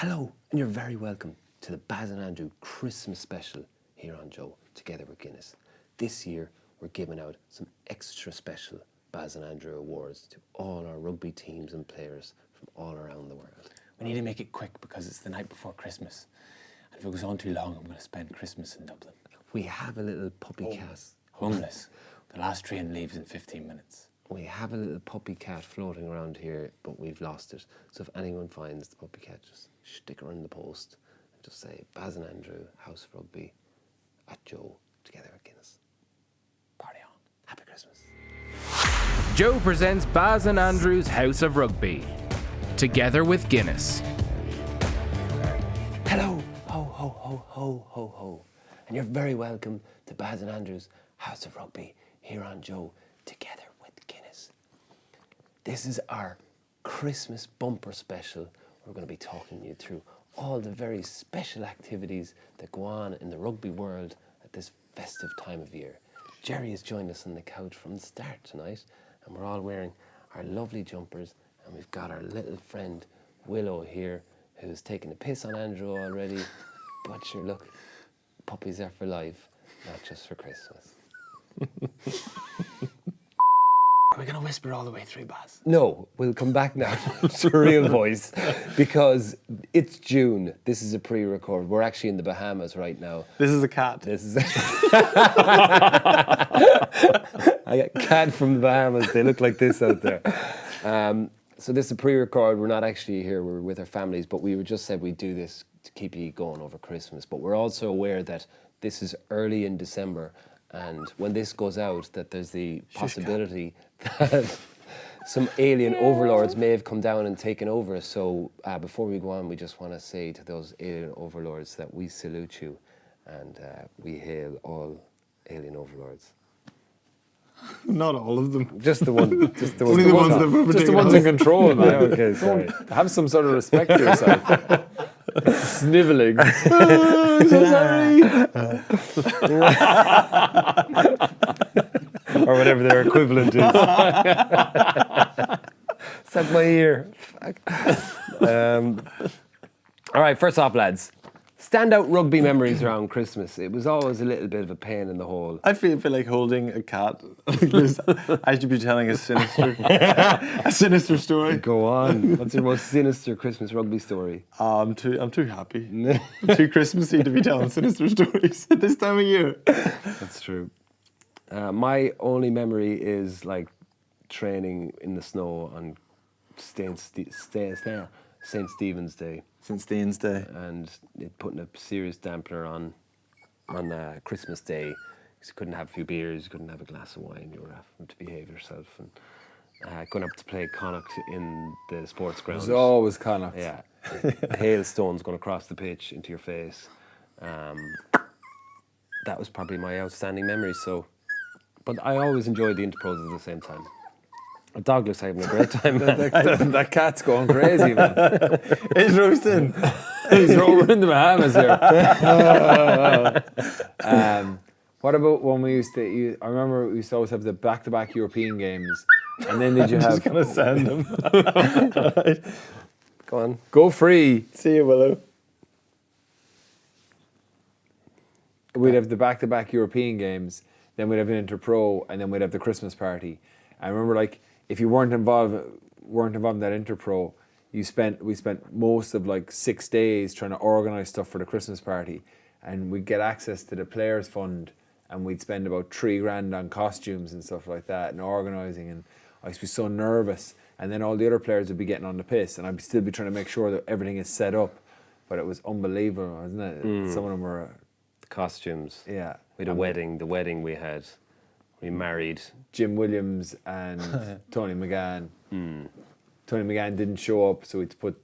Hello, and you're very welcome to the Bazin Andrew Christmas special here on Joe, together with Guinness. This year, we're giving out some extra special Bazin Andrew awards to all our rugby teams and players from all around the world. We need to make it quick because it's the night before Christmas. And if it goes on too long, I'm going to spend Christmas in Dublin. We have a little puppy cat. Homeless. The last train leaves in 15 minutes. We have a little puppy cat floating around here, but we've lost it. So if anyone finds the puppy cat, just stick her in the post and just say, Bazin Andrew, House of Rugby, at Joe, together with Guinness. Party on. Happy Christmas. Joe presents Bazin Andrew's House of Rugby, together with Guinness. Hello, ho, ho, ho, ho, ho, ho. And you're very welcome to Bazin Andrew's House of Rugby here on Joe, together with Guinness. This is our Christmas bumper special. We're going to be talking you through all the very special activities that go on in the rugby world at this festive time of year. Jerry has joined us on the couch from the start tonight, and we're all wearing our lovely jumpers, and we've got our little friend Willow here, who's taking the piss on Andrew already. But sure, look, puppies are for life, not just for Christmas. Are we going to whisper all the way through, Baz? No, we'll come back now to real voice because it's June. This is a pre-record. We're actually in the Bahamas right now. This is a cat. This is I got cat from the Bahamas. They look like this out there. So this is a pre-record. We're not actually here. We're with our families, but we just said we'd do this to keep you going over Christmas. But we're also aware that this is early in December, and when this goes out, that there's the possibility that some alien overlords may have come down and taken over. So before we go on, we just want to say to those alien overlords that we salute you, and we hail all alien overlords. Not all of them. Just the one. Just the Only the ones that were Just the ones in control, man. Okay, sorry. Have some sort of respect for yourself. Snivelling. Or whatever their equivalent is. Suck my ear. Fuck. All right, first off, lads. Standout rugby memories around Christmas. It was always a little bit of a pain in the hole. I feel like holding a cat like this. I should be telling a sinister story. Go on. What's your most sinister Christmas rugby story? I'm too happy. Too Christmassy to be telling sinister stories at this time of year. That's true. My only memory is like training in the snow on St. Stephen's Day. St. Stephen's Day. And it putting a serious dampener on Christmas Day, because you couldn't have a few beers, you couldn't have a glass of wine, you were having to behave yourself. And going up to play Connacht in the sports ground. There's always Connacht. Yeah, hailstones going across the pitch into your face. That was probably my outstanding memory. So, but I always enjoyed the interpros at the same time. A dog looks like having a great time. that cat's going crazy, man. It's roasting. He's over in the Bahamas here. What about when we used to? I remember we used to always have the back-to-back European games, and then did you have? I'm just gonna send them. Go on. Go free. See you, Willow. We'd have the back-to-back European games, then we'd have an interpro, and then we'd have the Christmas party. I remember, like, if you weren't involved in that interpro, we spent most of like 6 days trying to organise stuff for the Christmas party, and we'd get access to the players fund, and we'd spend about $3,000 on costumes and stuff like that and organising, and I used to be so nervous, and then all the other players would be getting on the piss, and I'd still be trying to make sure that everything is set up, but it was unbelievable, wasn't it? Some of them were Costumes. yeah. We had a wedding. The wedding we had. We married. Jim Williams and Tony McGann. Tony McGann didn't show up, so we put,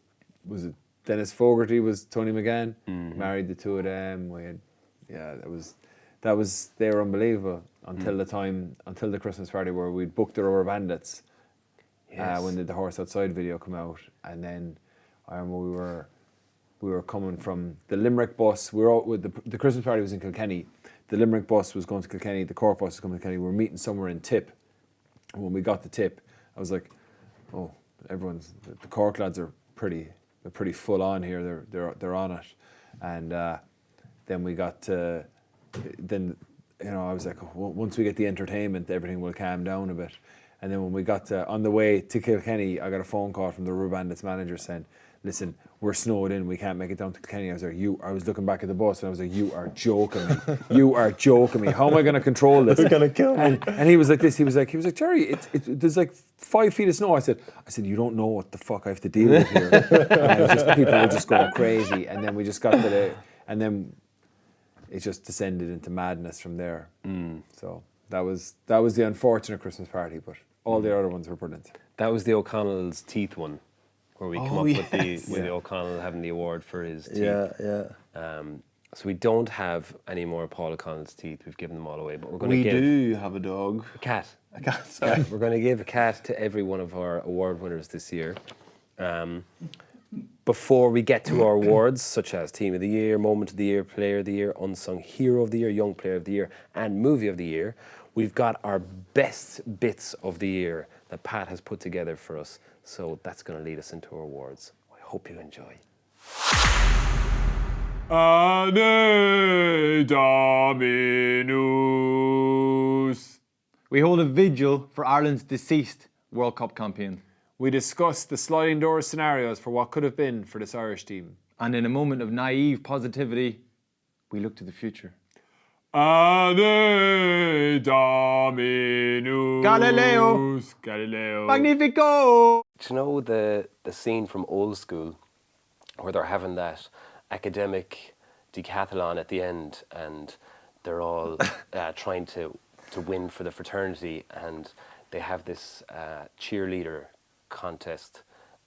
was it Dennis Fogarty was Tony McGann? Married the two of them. We had, they were unbelievable until the Christmas party where we'd booked the Rubber Bandits. Yes. When did the Horse Outside video come out, and then I remember we were coming from the Limerick bus. We were all, with the Christmas party was in Kilkenny. The Limerick bus was going to Kilkenny. The Cork bus was coming to Kilkenny. We were meeting somewhere in Tip. And when we got the Tip, I was like, oh, the Cork lads are pretty they're pretty full on here. They're on it, and then we got to then. I was like, once we get the entertainment, everything will calm down a bit. And then when we got on the way to Kilkenny, I got a phone call from the Rugby Bandits manager saying, listen, we're snowed in, we can't make it down to Kilkenny. I was like, I was looking back at the bus and I was like, you are joking me. You are joking me. How am I going to control this? You're going to kill me. And he was like this, he was like, Jerry, there's like 5 feet of snow. I said, you don't know what the fuck I have to deal with here. And people were just going crazy. And then we just got to and then it just descended into madness from there. So that was the unfortunate Christmas party, but all the other ones were brilliant. That was the O'Connell's teeth one, where we come up with the O'Connell having the award for his teeth. Yeah. So we don't have any more Paul O'Connell's teeth. We've given them all away, but we're going We to give do have a dog. a cat. A cat, sorry. We're going to give a cat to every one of our award winners this year. Before we get to our awards, such as Team of the Year, Moment of the Year, Player of the Year, Unsung Hero of the Year, Young Player of the Year, and Movie of the Year, we've got our best bits of the year that Pat has put together for us. So that's going to lead us into our awards. I hope you enjoy. Ane Dominus. We hold a vigil for Ireland's deceased World Cup champion. We discuss the sliding door scenarios for what could have been for this Irish team. And in a moment of naive positivity, we look to the future. Ane Dominus. Galileo. Magnifico! Do you know the scene from Old School where they're having that academic decathlon at the end and they're all trying to win for the fraternity, and they have this cheerleader contest,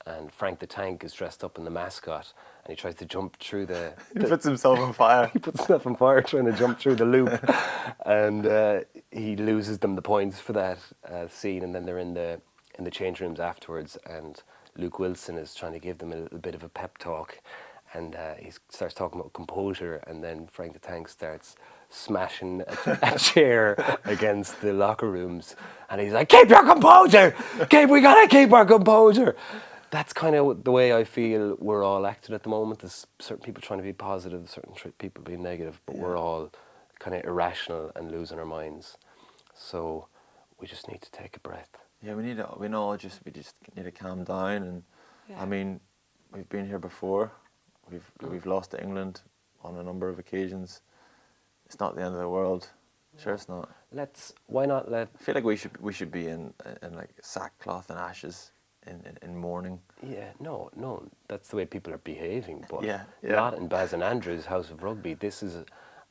and Frank the Tank is dressed up in the mascot and he tries to jump through the... He puts himself on fire. He puts himself on fire trying to jump through the loop and he loses them the points for that scene, and then they're in the change rooms afterwards and Luke Wilson is trying to give them a little bit of a pep talk, and he starts talking about composure, and then Frank the Tank starts smashing a chair against the locker rooms, and he's like, keep your composure! We gotta keep our composure! That's kind of the way I feel we're all acting at the moment. There's certain people trying to be positive, certain people being negative, but we're all kind of irrational and losing our minds. So we just need to take a breath. Yeah, we just need to calm down, and I mean, we've been here before. We've lost to England on a number of occasions. It's not the end of the world. Sure, it's not. Why not let? I feel like we should be in like sackcloth and ashes in mourning. Yeah, no, that's the way people are behaving. But Yeah. not in Bazin Andrews' House of Rugby. This is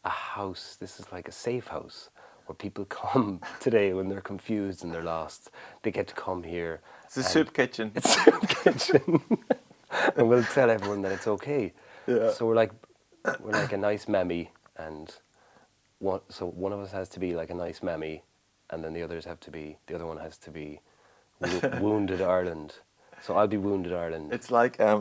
a house. This is like a safe house where people come today when they're confused and they're lost. They get to come here. It's a soup kitchen. It's a soup kitchen, and we'll tell everyone that it's okay. Yeah. So we're like a nice mammy, and so one of us has to be like a nice mammy, and then the other one has to be Wounded Ireland. So I'll be Wounded Ireland. It's like I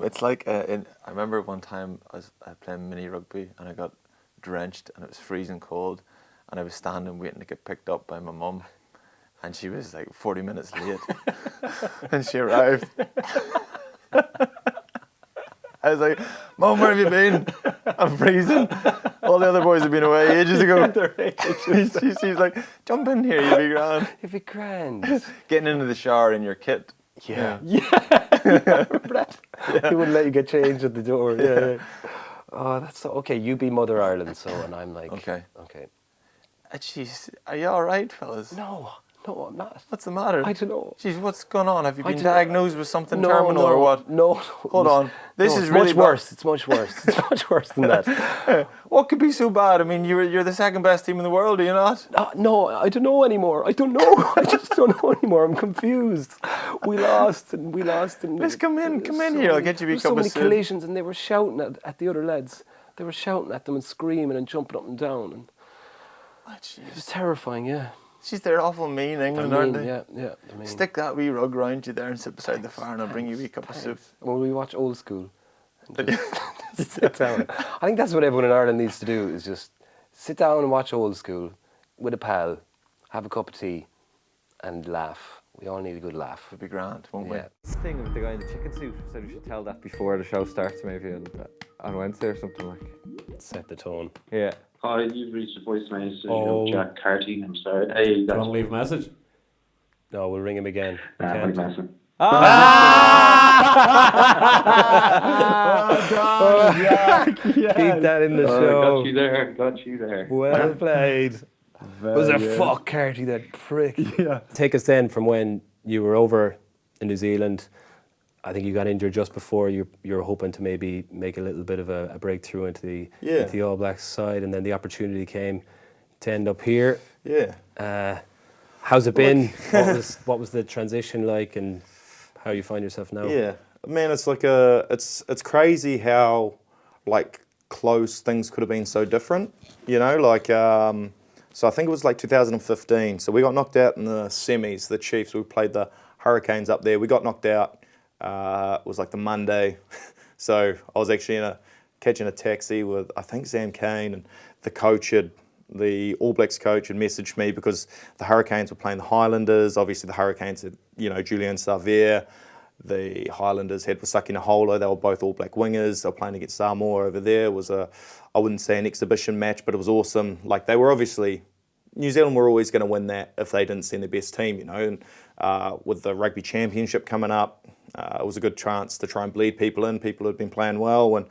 remember one time I was playing mini rugby and I got drenched and it was freezing cold, and I was standing waiting to get picked up by my mum, and she was like 40 minutes late, and she arrived. I was like, Mum, where have you been? I'm freezing. All the other boys have been away ages ago. She's like, jump in here, you'll be grand. It'd be grand. Getting into the shower in your kit. Yeah. Remember that? He wouldn't let you get changed at the door. Yeah. Oh, that's so okay. You be Mother Ireland, and I'm like, Okay. Okay. Are you all right, fellas? No, I'm not. What's the matter? I don't know. Jeez, what's going on? Have you been don't know. diagnosed with something terminal or what? No. Hold on. This is it's really much worse. It's much worse. It's much worse than that. What could be so bad? I mean, you're the second best team in the world, are you not? No, I don't know anymore. I don't know. I just don't know anymore. I'm confused. We lost. Let's come in here. I'll get you a so cup many of soup. collisions, and they were shouting at the other lads. They were shouting at them and screaming and jumping up and down. And Oh, it was terrifying, yeah. Jeez, they're awful mean, England, aren't they? Yeah, they're mean. Stick that wee rug round you there and sit beside the fire, and I'll bring you a wee cup of soup. Well, we watch Old School. And just sit down. I think that's what everyone in Ireland needs to do, is just sit down and watch Old School with a pal, have a cup of tea, and laugh. We all need a good laugh. It'd be grand, won't we? Yeah. Thing with the guy in the chicken suit said we should tell that before the show starts, maybe on Wednesday or something like. Set the tone. Yeah. Hi, you've reached the voicemail. Oh. Jack Carty. I'm sorry. Hey, that's Don't leave a message. No, we'll ring him again. We I'm can't. messing. Keep that in the show. Got you there. Got you there. Well played. Was a fuck Carty, that prick. Yeah. Take us then from when you were over in New Zealand. I think you got injured just before you were hoping to maybe make a little bit of a breakthrough into the All Blacks side, and then the opportunity came to end up here. Yeah. How's it been? What was the transition like, and how you find yourself now? Yeah, man, it's like it's crazy how like close things could have been so different. You know, like so I think it was like 2015. So we got knocked out in the semis. The Chiefs. We played the Hurricanes up there. We got knocked out. It was like the Monday. So I was actually catching a taxi with I think Sam Kane, and the All Blacks coach had messaged me because the Hurricanes were playing the Highlanders. Obviously, the Hurricanes had, Julian Savea. The Highlanders were stuck in a hole. They were both All Black wingers. They were playing against Samoa over there. It was I wouldn't say an exhibition match, but it was awesome. Like, they were obviously, New Zealand were always going to win that if they didn't send their best team, And with the Rugby Championship coming up, it was a good chance to try and bleed people in. People had been playing well, and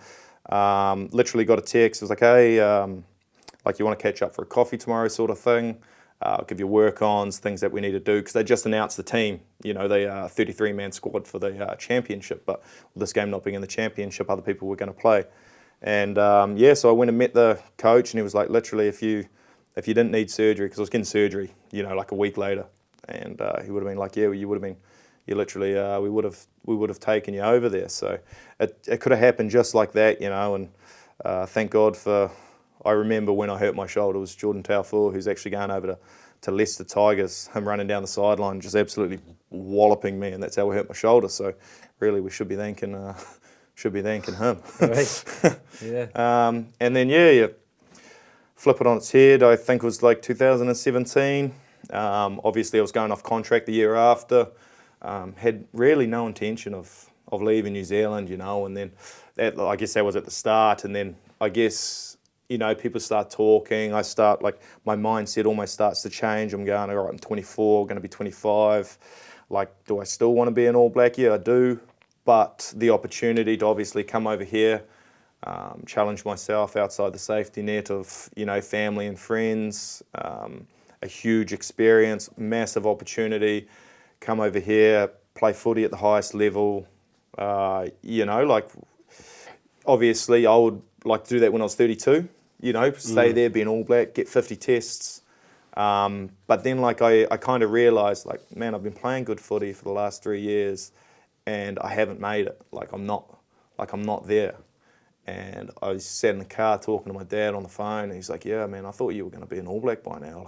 literally got a text. It was like, hey, like, you want to catch up for a coffee tomorrow, sort of thing. I'll give you work-ons, things that we need to do, because they just announced the team. They are a 33-man squad for the championship, but with this game not being in the championship, other people were going to play. And so I went and met the coach, and he was like, literally, if you didn't need surgery, because I was getting surgery, like a week later, and he would have been like, yeah, well, you would have been, you literally, we would have taken you over there. So it could have happened just like that, and thank God for. I remember when I hurt my shoulder, it was Jordan Taufua, who's actually going over to Leicester Tigers, him running down the sideline, just absolutely walloping me, and that's how I hurt my shoulder. So really, we should be thanking him. Right. Yeah. And then you flip it on its head. I think it was like 2017. Obviously, I was going off contract the year after. Had really no intention of leaving New Zealand, and then I guess that was at the start, and then I guess. People start talking. I start, my mindset almost starts to change. I'm going, all right, I'm 24, going to be 25. Like, do I still want to be an All Black? Yeah, I do. But the opportunity to obviously come over here, challenge myself outside the safety net of, family and friends, a huge experience, massive opportunity, come over here, play footy at the highest level, obviously I would like to do that when I was 32. Stay there, be an All Black, get 50 tests. But then, I kind of realised, man, I've been playing good footy for the last 3 years, and I haven't made it. I'm not there. And I sat in the car talking to my dad on the phone, and he's like, "Yeah, man, I thought you were going to be an All Black by now."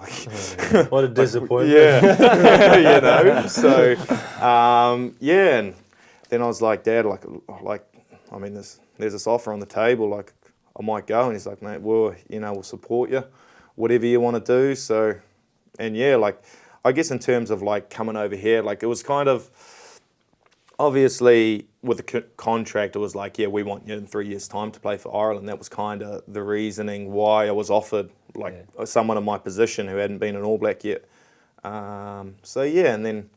What a disappointment. Yeah, So, and then I was like, "Dad, there's this offer on the table, I might go." And he's like, "Mate, well, we'll support you, whatever you want to do." So, and I guess in terms of coming over here, it was kind of, obviously with the contract, it was like, yeah, we want you in 3 years' time to play for Ireland. That was kind of the reasoning why I was offered someone in my position who hadn't been an All Black yet. And then,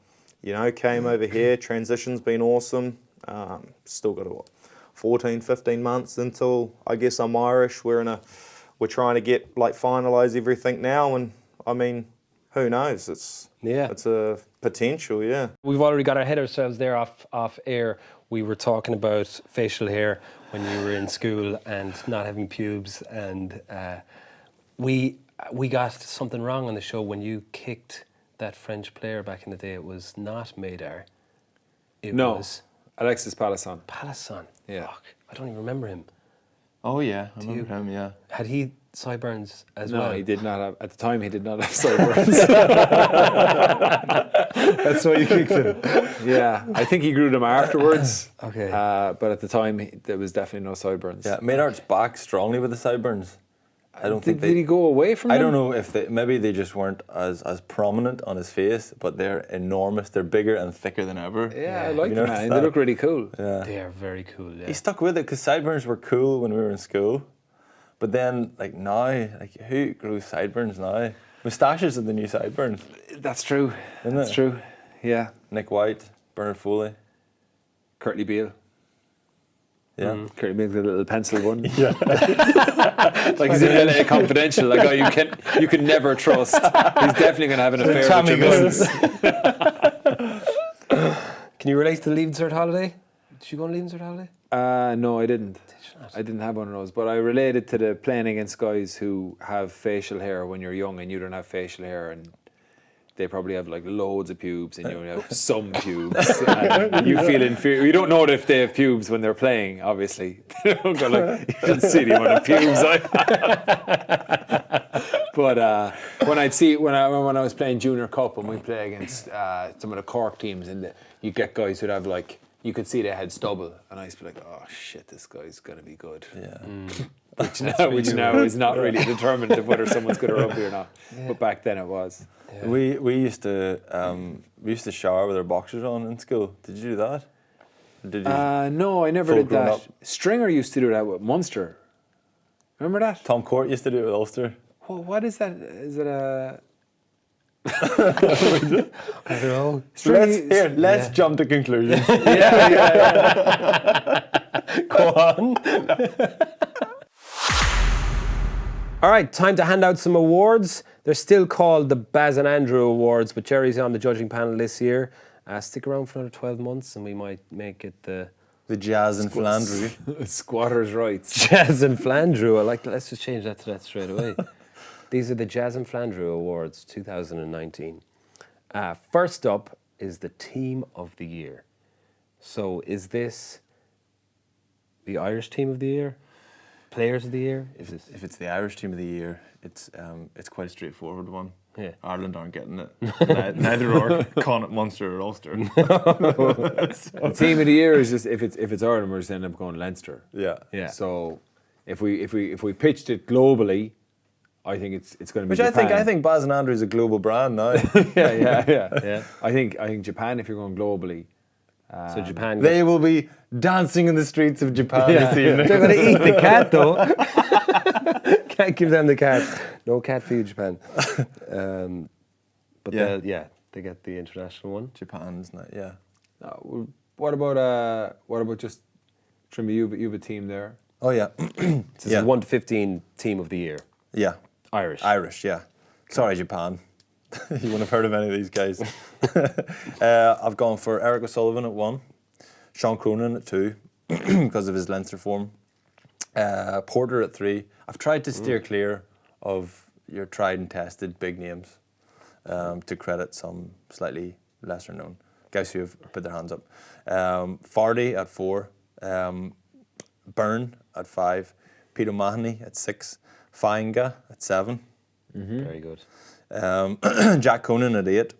came over here, transition's been awesome. Still got 14, 15 months until I guess I'm Irish. We're trying to get finalise everything now, and I mean, who knows? It's a potential, yeah. We've already got our head ourselves there off air. We were talking about facial hair when you were in school and not having pubes, and we got something wrong on the show when you kicked that French player back in the day. It was not Madar. It was Alexis Palisson. Palisson. Yeah. Fuck, I don't even remember him. Oh yeah, I remember him. Yeah. Had he sideburns as No, well? he did not have. At the time, he did not have sideburns. That's why you kicked him. Yeah, I think he grew them afterwards. Okay. But at the time, there was definitely no sideburns. Yeah, made Art's back strongly with the sideburns. I don't think Did he go away from I them? don't know if maybe they just weren't as prominent on his face, but they're enormous. They're bigger and thicker than ever. Yeah, I like You them, noticed man. that? They look really cool. Yeah. They are very cool. Yeah. He stuck with it because sideburns were cool when we were in school, but then like now, like who grows sideburns now? Moustaches are the new sideburns. That's true. Isn't That's it? true. Yeah. Nick White, Bernard Foley. Curtly Beale. Yeah. Curtly Beale's a little pencil one. Yeah. Like he's in LA Confidential. Like, oh, you can never trust. He's definitely going to have an affair with your missus. Can you relate to the Leaving Cert holiday? Did you go on Leaving Cert holiday? No, I didn't. I didn't have one of those, but I related to the playing against guys who have facial hair when you're young and you don't have facial hair, and they probably have like loads of pubes and you only have some pubes. And you feel inferior. You don't know if they have pubes when they're playing, obviously. They don't go like, you can see the amount of pubes I have. But when I was playing Junior Cup and we play against some of the Cork teams, and you get guys who'd have like, you could see they had stubble, and I used to be like, oh shit, this guy's gonna be good. Yeah. Which now is not really determined of whether someone's good at rugby or not. But back then it was. Yeah. We used to shower with our boxers on in school. Did you do that? Did you? No, I never Full did grown that. up? Stringer used to do that with Munster. Remember that? Tom Court used to do it with Ulster. What is that? Is it a... I don't know. Let's jump to conclusions. Go on. All right, time to hand out some awards. They're still called the Bazin Andrew Awards, but Jerry's on the judging panel this year. Stick around for another 12 months and we might make it the Jazz and Flannery. Squatters' rights. Jazz and Flandreau. I like that. Let's just change that to that straight away. These are the Jazz and Flandreau Awards 2019. First up is the Team of the Year. So is this the Irish Team of the Year? Players of the Year? If it's the Irish Team of the Year, it's quite a straightforward one. Yeah. Ireland aren't getting it. Neither are Connacht, Munster or Ulster. The team of the year is just if it's Ireland, we're just end up going Leinster. Yeah. Yeah. So if we pitched it globally, I think it's going to be Which Japan. I think Bazin Andrew is a global brand now. yeah. I think Japan, if you're going globally. So Japan. They will be dancing in the streets of Japan this evening. They're going to eat the cat though. Can't give them the cat. No cat for you, Japan. But Yeah. they get the international one. Japan, isn't it? Yeah. What about just Trimble? You have a team there. Oh yeah. This is 1 to 15 Team of the Year. Yeah. Irish. Irish, yeah. Sorry, Japan. You wouldn't have heard of any of these guys. I've gone for Eric O'Sullivan at 1, Sean Cronin at 2 because of his Leinster form, Porter at 3. I've tried to steer clear of your tried and tested big names to credit some slightly lesser known guys who have put their hands up. Fardy at 4, Byrne at 5, Peter O'Mahony at 6, Fainga at 7. Very good. Jack Conan at 8.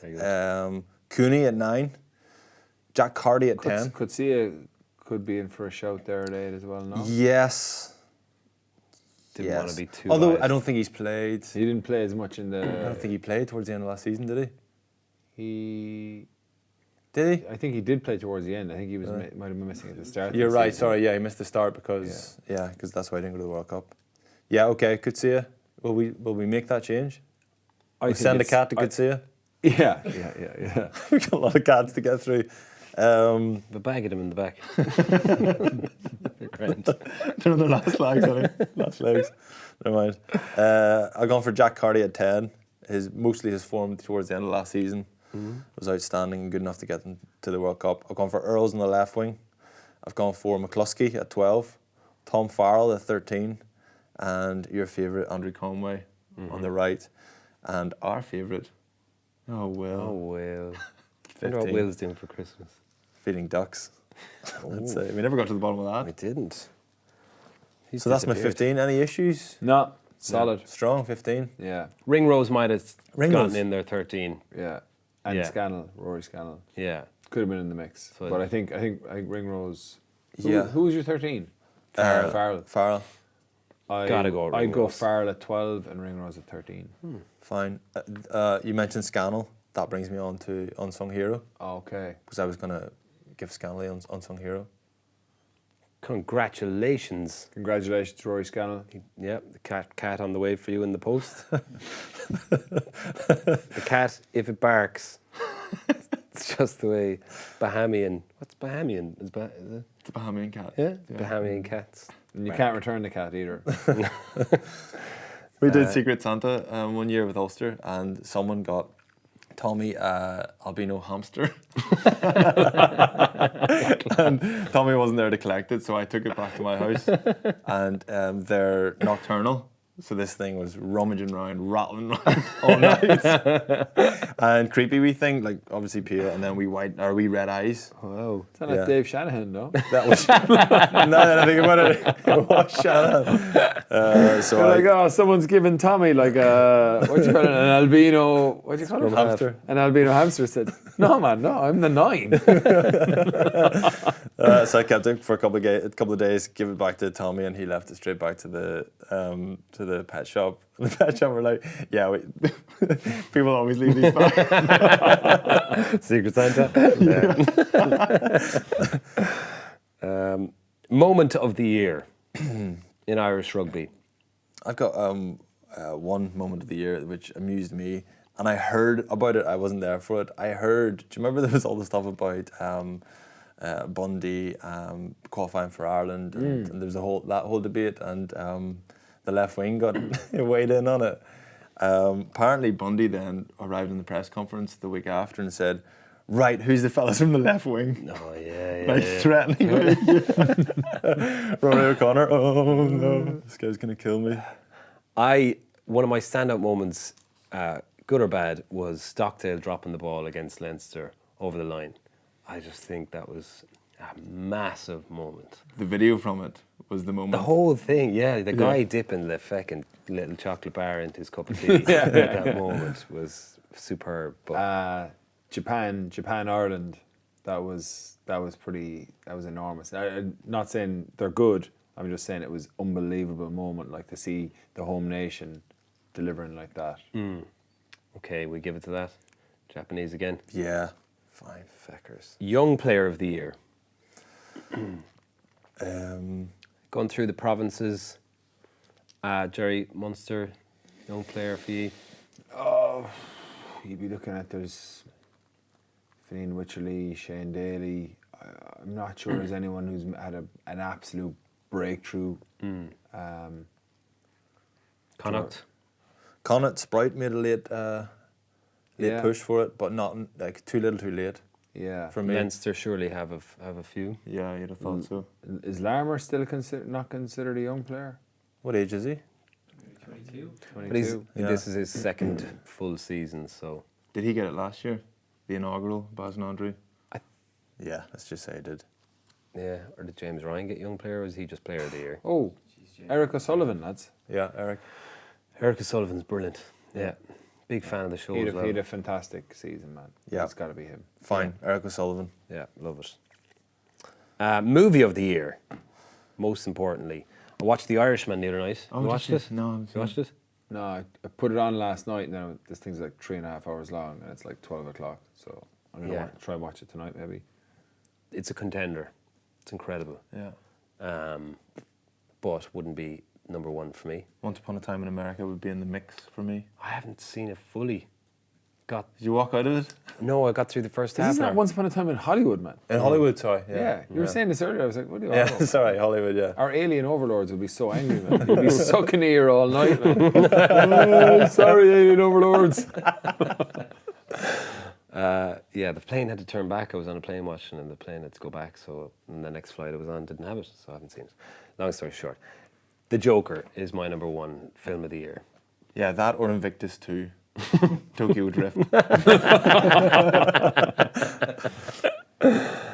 Very good. Cooney at 9. Jack Carty at 10. Could be in for a shout there at 8 as well, no? Yes. Didn't want to be too Although biased. I don't think he's played. He didn't play as much in the... I don't think he played towards the end of last season, did He... he? Did I think he did play towards the end. I think he was might have been missing at the start. of he? You're the right, season. sorry, yeah, he missed the start because that's why I didn't go to the World Cup. Yeah, okay, Kutsia. Will we make that change? I We think send a it's- cat to Kutsia? Yeah. We've got a lot of cats to get through. The bag of them in the back. They're grand. They're on their last legs, I think. Last legs. Never mind. I've gone for Jack Carty at 10. Mostly his form towards the end of last season was outstanding and good enough to get them to the World Cup. I've gone for Earls on the left wing. I've gone for McCluskey at 12, Tom Farrell at 13, and your favourite Andrew Conway on the right, and our favourite, Oh, Will, Will. I wonder what 15. Will's doing for Christmas. feeding ducks. I'd say. We never got to the bottom of We that. didn't. He's So that's my disappeared. 15. Any issues? No, solid. Strong 15. Yeah. Ringrose might have Ringrose. gotten in there 13. Yeah. And Yeah. Scannell, Rory Scannell. Yeah. Could have been in the mix. So- But I think Ringrose... Yeah. Who was your 13? Farrell. Farrell. Farrell. Gotta go I'd go Ringrose. Farrell at 12 and Ringrose at 13. Fine. You mentioned Scannell. That brings me on to Unsung Hero, Okay. because I was going to give Scannell Unsung Hero. Congratulations. Congratulations, Rory Scannell. Yep, the cat on the way for you in the post. The cat, if it barks, it's just the way Bahamian. What's Bahamian? Is it? The Bahamian cat. Yeah, Bahamian cats. And you can't return the cat either. We did Secret Santa one year with Ulster, and someone got Tommy albino hamster. And Tommy wasn't there to collect it, so I took it back to my house. And they're nocturnal, so this thing was rummaging around, rattling around all night. And creepy wee thing, like obviously pale, and then wee red eyes. Wow. Sound like Yeah. Dave Shanahan, no? That was now that I think about it, it was Shannon. So They're I, like, oh, someone's given Tommy like a, what do you call it, an albino, what do you call it? hamster. An albino hamster. Said, no man, no, I'm the 9. So I kept it for a couple of days, give it back to Tommy, and he left it straight back to the pet shop. And the pet shop were like, yeah, people always leave these back. Secret Santa. Moment of the year in Irish rugby. I've got one moment of the year which amused me, and I heard about it. I wasn't there for it. I heard. Do you remember there was all the stuff about Bundy qualifying for Ireland, and there was that whole debate, and the left wing got weighed in on it. Apparently, Bundy then arrived in the press conference the week after and said, "Right, who's the fellas from the left wing?" Oh yeah, Like threatening me. Rory O'Connor, oh no, this guy's gonna kill me. One of my standout moments, good or bad, was Stockdale dropping the ball against Leinster over the line. I just think that was a massive moment. The video from it was the moment. The whole thing, yeah. The guy dipping the fucking little chocolate bar into his cup of tea. That moment was superb. But Japan, Ireland, that was enormous. I'm not saying they're good. I'm just saying it was unbelievable moment, like to see the home nation delivering like that. okay, we give it to that. Japanese again. Yeah, fine, feckers. Young player of the year. Going through the provinces. Jerry Munster, young player for you. Oh, you'd be looking at there's Fineen Wycherley, Shane Daly. I'm not sure there's anyone who's had an absolute breakthrough. Connacht Sprite made a late Yeah. push for it, but not like too little, too late. Yeah. For me, Leinster surely have a few. Yeah, you'd have thought so. Is Larmer still not considered a young player? what age is he? 22. But Yeah. this is his second full season, so Did he get it last year? The inaugural Bazin Andre? Yeah, let's just say he did. yeah. Or did James Ryan get young player, or was he just player of the year? Oh, Eric O'Sullivan, lads. Yeah, Eric. Eric O'Sullivan's brilliant. Yeah. Big fan of the show He as well. had a fantastic season, man. Yeah. It's got to be him. Fine, Eric O'Sullivan. Yeah, love it. Movie of the year, most importantly. I watched The Irishman the other night. You watched it? No. You watched it? No, I put it on last night. Now this thing's like 3.5 hours long, and it's like 12 o'clock. So I'm gonna try and watch it tonight, maybe. It's a contender. It's incredible. Yeah. But wouldn't be number one for me. Once Upon a Time in America would be in the mix for me. I haven't seen it fully. Did you walk out of it? No, I got through the first This half is an not hour. Once Upon a Time in Hollywood, man. In Hollywood, sorry. Yeah, you were saying this earlier. I was like, what do you Yeah, want? sorry, Hollywood, yeah. Our alien overlords would be so angry, man. You'd be sucking ear all night, man. Oh, sorry, alien overlords. Yeah, the plane had to turn back. I was on a plane watching, and the plane had to go back. So, and the next flight I was on didn't have it, so I haven't seen it. Long story short, The Joker is my number one film of the year. Yeah, that or Invictus 2. Tokyo Drift.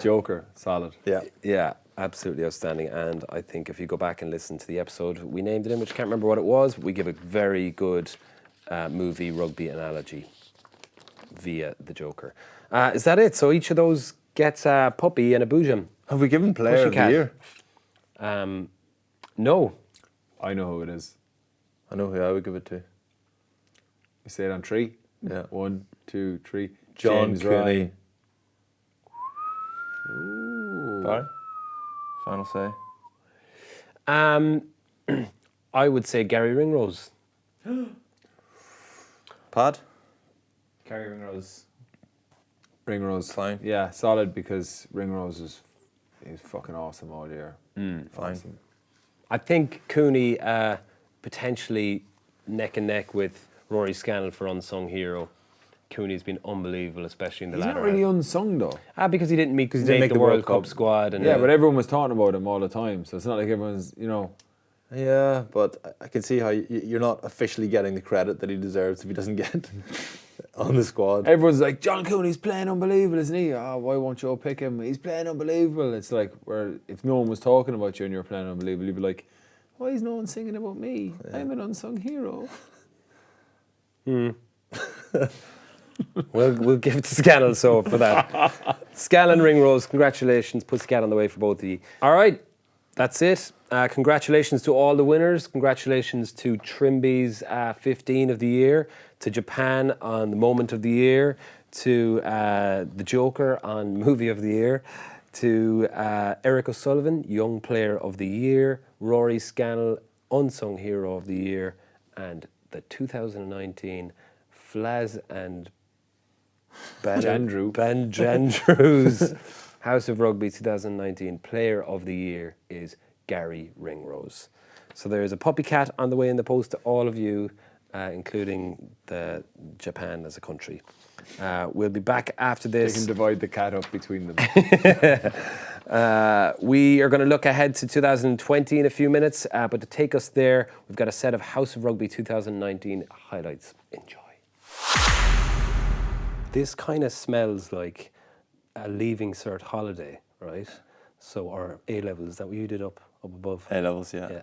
Joker, solid. Yeah. Yeah, absolutely outstanding. And I think if you go back and listen to the episode we named it in, which I can't remember what it was, we give a very good movie rugby analogy via The Joker. Is that it? So each of those gets a puppy and a boojum. Have we given player of the Pussycat. year? No. I know who it is. I know who I would give it to. We say it on 3. Yeah. 1, 2, 3. John James Cooney. Ryan. Ooh. Barry? Final say? I would say Gary Ringrose. Pad? Carry Ringrose. Ringrose. Fine. Yeah, solid because Ringrose is fucking awesome all year. Fine. Awesome. I think Cooney potentially neck and neck with Rory Scannell for unsung hero. Cooney's been unbelievable, especially in the He's latter not really half. unsung though. Because he didn't make make the World Cup squad. And Yeah, but everyone was talking about him all the time, so it's not like everyone's, you know. Yeah, but I can see how you're not officially getting the credit that he deserves if he doesn't get on the squad. Everyone's like, John Cooney's playing unbelievable, isn't he? Oh, why won't you pick him? He's playing unbelievable. It's like, where if no one was talking about you and you're playing unbelievable, you'd be like, why is no one singing about me? I'm an unsung hero. We'll give it to Scannell so for that. Scannell and Ringrose, congratulations. Put Scannell on the way for both of you. All right, that's it. Congratulations to all the winners. Congratulations to Trimby's 15 of the year, to Japan on the moment of the year, to the Joker on movie of the year, to Eric O'Sullivan, young player of the year, Rory Scannell, unsung hero of the year, and the 2019 Flaz and Jandrew's House of Rugby 2019 Player of the Year is Gary Ringrose. So there is a puppy cat on the way in the post to all of you, including the Japan as a country. We'll be back after They this. can divide the cat up between them. We are going to look ahead to 2020 in a few minutes, but to take us there, we've got a set of House of Rugby 2019 highlights. Enjoy. This kind of smells like a leaving cert holiday, right? So, or A-levels, is that what you did up above? A-levels, yeah. Yeah.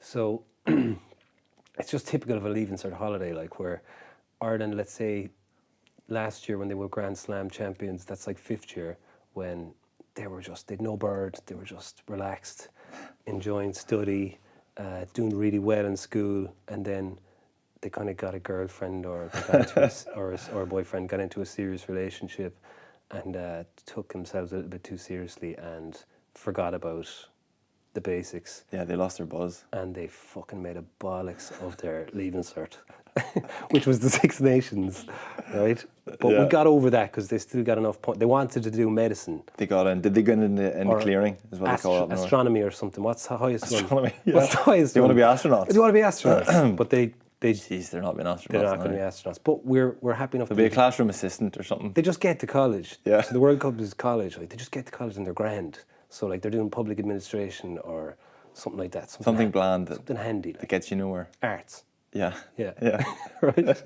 So, it's just typical of a leaving cert holiday, like where Ireland, let's say, last year when they were Grand Slam champions, that's like 5th year, when they'd no bird, they were just relaxed, enjoying study, doing really well in school, and then they kind of got a girlfriend or they got into or a boyfriend, got into a serious relationship, and took themselves a little bit too seriously and forgot about the basics. Yeah, they lost their buzz. And they fucking made a bollocks of their leaving cert, which was the Six Nations, right? But we got over that because they still got enough points. They wanted to do medicine. They got in. Did they get in the Or clearing? Is what they call it. Astronomy or something. What's the highest one? Astronomy. Yeah. What's the highest They want one? to be astronauts. They want to be astronauts, but they Jeez, they're not being astronauts. they're not going to be astronauts. But we're happy enough. They'll be a classroom assistant or something. They just get to college. Yeah. So the World Cup is college. Like they just get to college and they're grand. So like they're doing public administration or something like that. Something bland that, Something handy. that Like gets you nowhere. arts. Yeah. Yeah. Yeah. Right.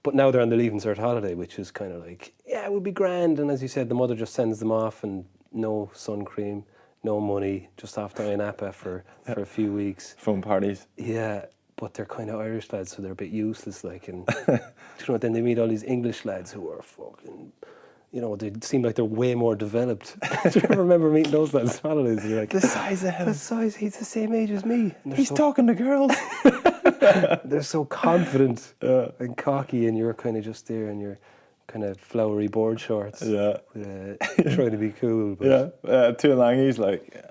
But now they're on the leaving cert holiday, which is kind of like, yeah, it would be grand. And as you said, the mother just sends them off and no sun cream, no money, just off to Iron Appa for a few weeks. Phone parties. Yeah, but they're kind of Irish lads, so they're a bit useless. Like, and you know, then they meet all these English lads who are fucking, you know, they seem like they're way more developed. Do you ever remember meeting those lads on holidays? And you're like, The size of him. the size, he's the same age as me. And they're He's so, talking to girls. they're so confident and cocky, and you're kind of just there in your kind of flowery board shorts. Yeah. Trying to be cool. But Yeah. Two Langies, like,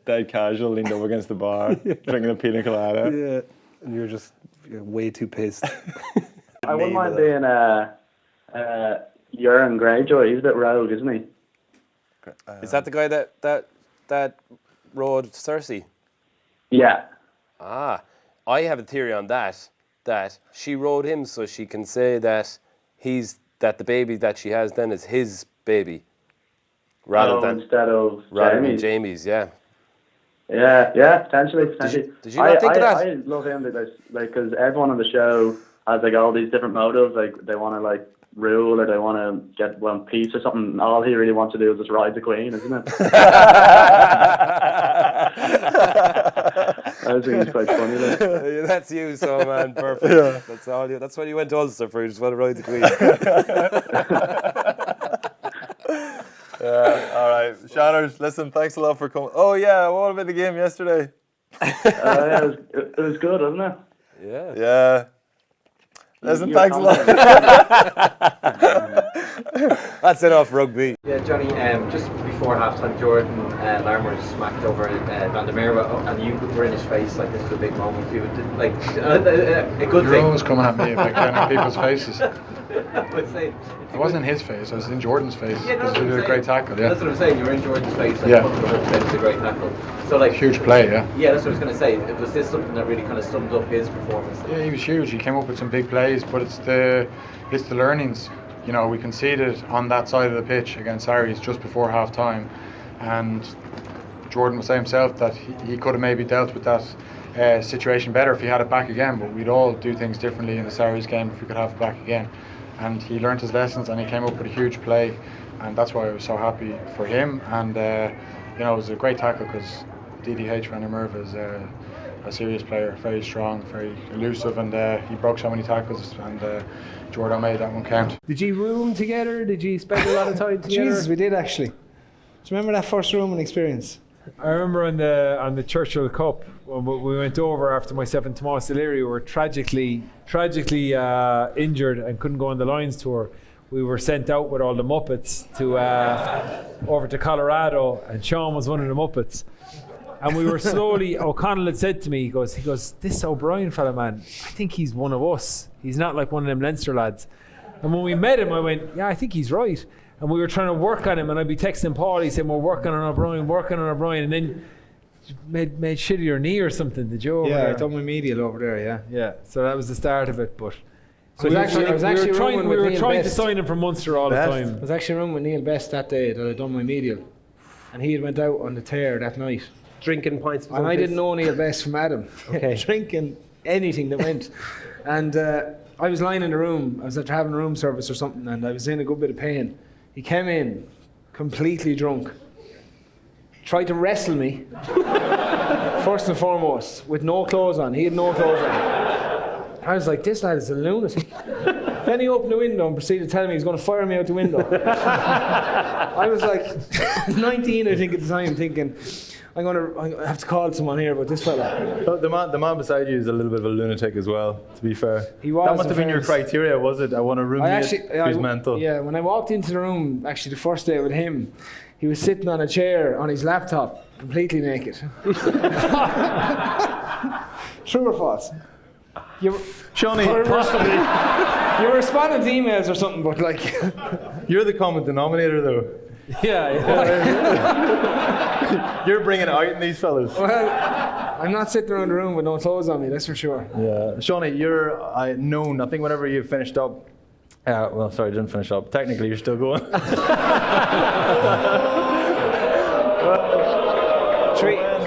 dead casual, leaned over against the bar, drinking a pina colada. Yeah. And you're way too pissed. I wouldn't mind being Euron Greyjoy. He's a bit rogue, isn't he? Is that the guy that rode Cersei? Yeah. Ah, I have a theory on that she rode him so she can say that the baby that she has then is his baby, rather than Jamie's. Jamie's. Yeah. Yeah, potentially. Did you not think of that? I love him because, because everyone on the show has like all these different motives. Like they want to like rule or they want to get one piece or something. All he really wants to do is just ride the queen, isn't it? I think it's quite funny. Like. That's you, so man, perfect. Yeah. That's all you. That's why you went to Ulster for. You just want to ride the queen. All right, Shanners, listen, thanks a lot for coming. Oh yeah, what about the game yesterday? Yeah, it was good, wasn't it? Yeah. Yeah. Listen, You're thanks a lot. That's enough rugby. Yeah, Johnny, just before halftime, Jordan Larmour smacked over Van der Merwe, and you were in his face like this was a big moment for you. Like a good You're thing. always coming at me about getting in people's faces. I would say I wasn't in his face, I was in Jordan's face. Yeah, Because that's he what did I'm a great saying. tackle, yeah. That's what I'm saying. You were in Jordan's face, and Yeah. it was a great tackle. So like Huge play, yeah. Yeah, that's what I was going to say. Was this something that really kind of summed up his performance? Yeah, he was huge. He came up with some big plays, but it's the learnings. You know, we conceded on that side of the pitch against Aries just before half time, and Jordan will say himself that he could have maybe dealt with that situation better if he had it back again, but we'd all do things differently in the Aries game if we could have it back again. And he learnt his lessons and he came up with a huge play, and that's why I was so happy for him. And you know, it was a great tackle because DDH Van der Merwe is a serious player, very strong, very elusive, and he broke so many tackles, and Jordan made that one count. Did you room together? Did you spend a lot of time together? Jesus, we did actually. Do you remember that first rooming experience? I remember on the Churchill Cup when we went over after myself and Tomas O'Leary were tragically injured and couldn't go on the Lions tour. We were sent out with all the Muppets to over to Colorado, and Sean was one of the Muppets. And we were slowly, O'Connell had said to me, he goes, this O'Brien fella, man, I think he's one of us. He's not like one of them Leinster lads. And when we met him, I went, yeah, I think he's right. And we were trying to work on him, and I'd be texting Paul, he said, we're working on O'Brien, and then made shit of your knee or something, did you? Yeah, I done my medial over there, yeah. Yeah, so that was the start of it, but... So I was actually we were Neil trying to Best. sign him from Munster all the I time. was actually rooming with Neil Best that day that I'd done my medial. And he had went out on the tear that night. Drinking pints. And I didn't know Neil Best from Adam. Okay. Drinking anything that went. And I was lying in the room. I was after having room service or something, and I was in a good bit of pain. He came in, completely drunk. Tried to wrestle me, first and foremost, with no clothes on. He had no clothes on. I was like, this lad is a lunatic. Then he opened the window and proceeded to tell me he was going to fire me out the window. I was like 19, I think, at the time, thinking, I have to call someone here about this fella. The man beside you is a little bit of a lunatic as well, to be fair. He was, that must have been your fairness. criteria, was it? I want a roommate who's mental. Yeah, when I walked into the room, actually the first day with him, he was sitting on a chair on his laptop, completely naked. True or false? Shawnee, you were responding to emails or something, but like... you're the common denominator though. Yeah. You're bringing it out in these fellas. Well, I'm not sitting around the room with no clothes on me, that's for sure. Yeah, Shawnee, you're known. I think whenever you finished up, well, sorry, I didn't finish up. Technically, you're still going.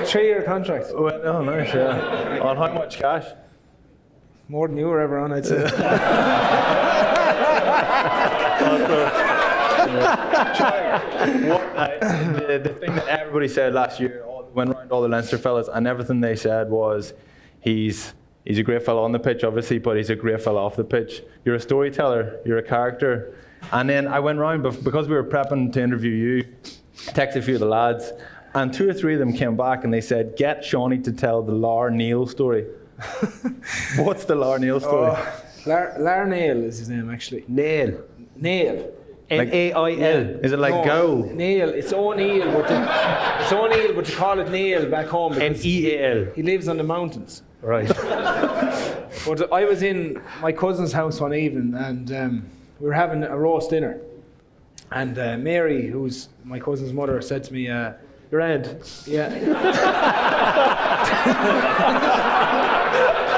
Three-year contract. Well, oh, nice. Yeah. On how much cash? More than you were ever on, I'd say. The thing that everybody said last year, went around all the Leinster fellas, and everything they said was, he's a great fellow on the pitch, obviously, but he's a great fellow off the pitch. You're a storyteller, you're a character. And then I went round, because we were prepping to interview you, texted a few of the lads, and 2 or 3 of them came back and they said, get Shawnee to tell the Lar Neil story. What's the Lar Neil story? Lar Neil is his name, actually. Nail. N-A-I-L. Is it like go? Neil. It's O'Neill, but you call it Neil back home because N-E-A-L. he lives on the mountains. Right. But I was in my cousin's house one evening, and we were having a roast dinner. And Mary, who's my cousin's mother, said to me, "Your aunt." Yeah.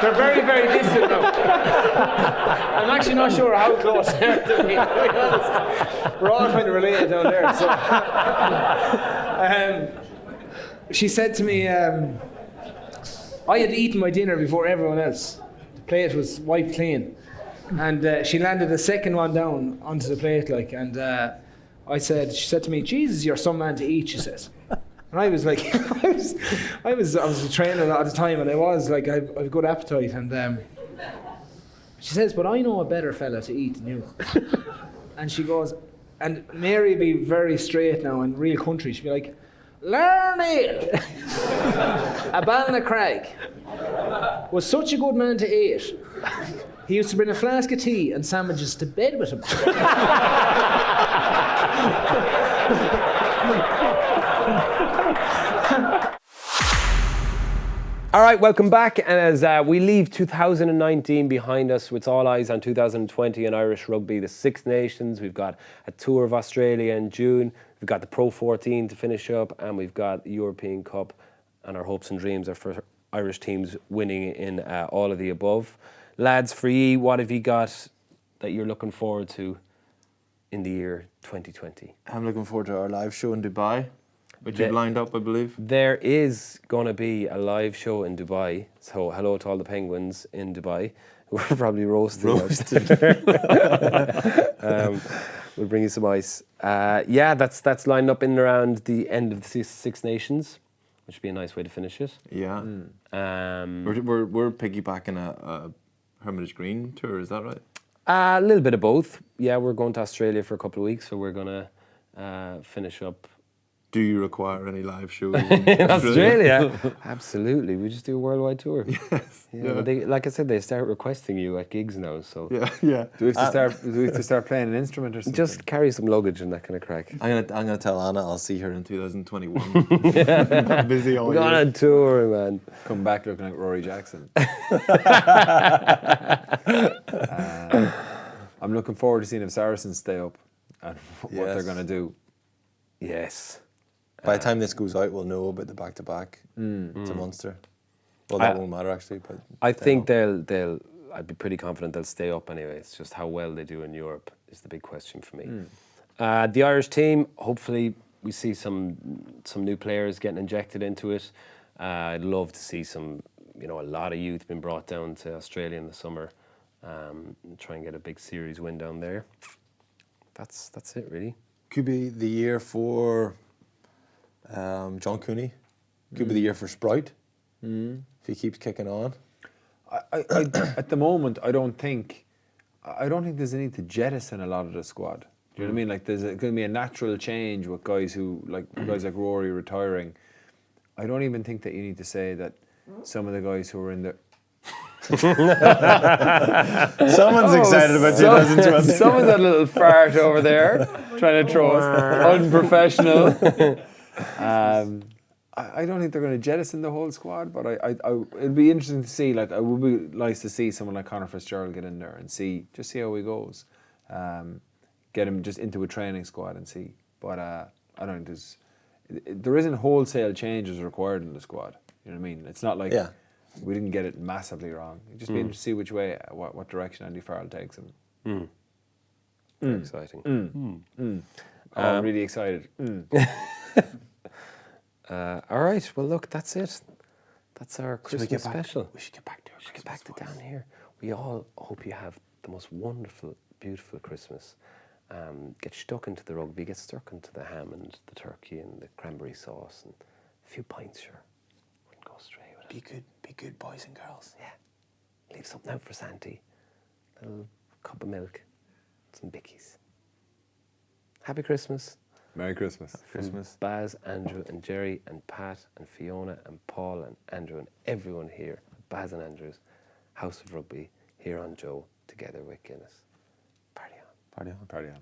They're very, very distant now. I'm actually not sure how close they are to me, to be honest. We're all kind of related down there. So, she said to me, I had eaten my dinner before everyone else. The plate was wiped clean. And she landed the second one down onto the plate, and she said to me, "Jesus, you're some man to eat," she says. And I was like, I was training a lot of the time, and I was like, I've a good appetite. And she says, "But I know a better fella to eat than you." And she goes, and Mary would be very straight now and real country. She'd be like, Larry a Ballinacraig was such a good man to eat. He used to bring a flask of tea and sandwiches to bed with him. All right, welcome back. And as we leave 2019 behind us, with all eyes on 2020 in Irish rugby, the Six Nations, we've got a tour of Australia in June, we've got the Pro 14 to finish up, and we've got the European Cup, and our hopes and dreams are for Irish teams winning in all of the above. Lads, for ye, what have you got that you're looking forward to in the year 2020? I'm looking forward to our live show in Dubai, which you've lined up, I believe. There is going to be a live show in Dubai. So hello to all the penguins in Dubai. We're probably roasted. We'll bring you some ice. Yeah, that's lined up in and around the end of the Six Nations, which would be a nice way to finish it. Yeah. We're piggybacking a Hermitage Green tour, is that right? A little bit of both. Yeah, we're going to Australia for a couple of weeks, so we're going to finish up. Do you require any live shows in Australia? Absolutely. We just do a worldwide tour. Yes. Yeah. They, like I said, they start requesting you at gigs now. So yeah. Do we have to start playing an instrument or something? Just carry some luggage and that kind of crack. I'm gonna tell Anna I'll see her in 2021. I'm busy all year. We're on a tour, man. Come back looking like Rory Jackson. I'm looking forward to seeing if Saracens stay up and what they're going to do. Yes. By the time this goes out, we'll know about the back-to-back to Munster. Well, that won't matter actually. But I think they'll. I'd be pretty confident they'll stay up anyway. It's just how well they do in Europe is the big question for me. The Irish team, hopefully we see some new players getting injected into it. I'd love to see a lot of youth being brought down to Australia in the summer. And try and get a big series win down there. That's it really. Could be the year for John Cooney. Could be the year for Sprout if he keeps kicking on. I at the moment, I don't think there's a need to jettison a lot of the squad. Do you know what I mean? Like there's going to be a natural change with guys like Rory retiring. I don't even think that you need to say that some of the guys who are in there. Someone's excited about 2020. Someone's had a little fart over there trying to throw us unprofessional. I don't think they're going to jettison the whole squad, but it'd be interesting to see. Like, it would be nice to see someone like Conor Fitzgerald get in there and see how he goes. Get him just into a training squad and see. But I don't think there isn't wholesale changes required in the squad. You know what I mean? It's not like we didn't get it massively wrong. It'd just be interesting to see which way, what direction Andy Farrell takes him. Very exciting. I'm really excited. All right. Well, look, that's it. That's our Christmas special. We should get back to it. Get back to down here. We all hope you have the most wonderful, beautiful Christmas. Get stuck into the rugby. Get stuck into the ham and the turkey and the cranberry sauce and a few pints. Sure, wouldn't go astray with it. Be good boys and girls. Yeah. Leave something out for Santy. A little cup of milk. Some bickies. Happy Christmas. Merry Christmas. Christmas. Baz, Andrew and Jerry and Pat and Fiona and Paul and Andrew and everyone here at Baz and Andrew's House of Rugby here on Joe together with Guinness. Party on. Party on.